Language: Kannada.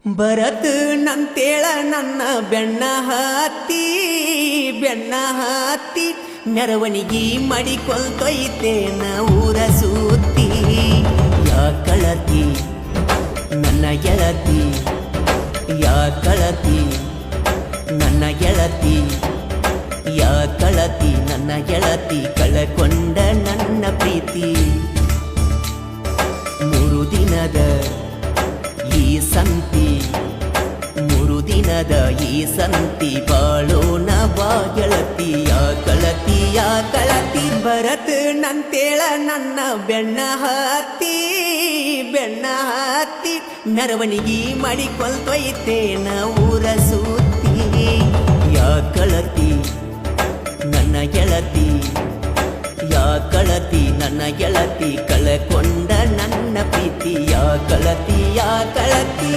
ಬರತ್ ನಂತೇಳ ನನ್ನ ಬೆಣ್ಣ ಹತ್ತಿ ಮೆರವಣಿಗೆ ಮಾಡಿಕೊಳ್ತೊಯ್ತೇನ ಊರ ಸುತ್ತಿ. ಯಾ ಕಳತಿ ನನ್ನ ಗೆಳತಿ, ಯಾ ಕಳತಿ ನನ್ನ ಗೆಳತಿ, ಯಾ ಕಳತಿ ನನ್ನ ಗೆಳತಿ, ಕಳಕೊಂಡ ನನ್ನ ಪ್ರೀತಿ. 3 ದಿನದ ಈ ಸಂತಿ, 3 ದಿನದ ಈ ಸಂತಿ, ಬಾಳೋಣ ಬಾ ಗೆಳತಿ. ಯಾ ಕಳತಿ ಯಾ ಕಳತಿ, ಬರತ್ ನಂತೇಳ ನನ್ನ ಬೆಣ್ಣ ಹತ್ತಿ ಮೆರವಣಿಗೆ ಮಾಡಿಕೊಳ್ತೊಯ್ತೇನ ಊರ ಸುತ್ತಿ. ಯಾ ಕಳತಿ ನನ್ನ ಗೆಳತಿ, ಯಾ ಕಳತಿ ನನ್ನ ಗೆಳತಿ, ಕಳಕೊಂಡ ನನ್ನ ಪ್ರೀತಿ. ಯಾ ಕಳತಿ ಯಾ ಕಳತಿ.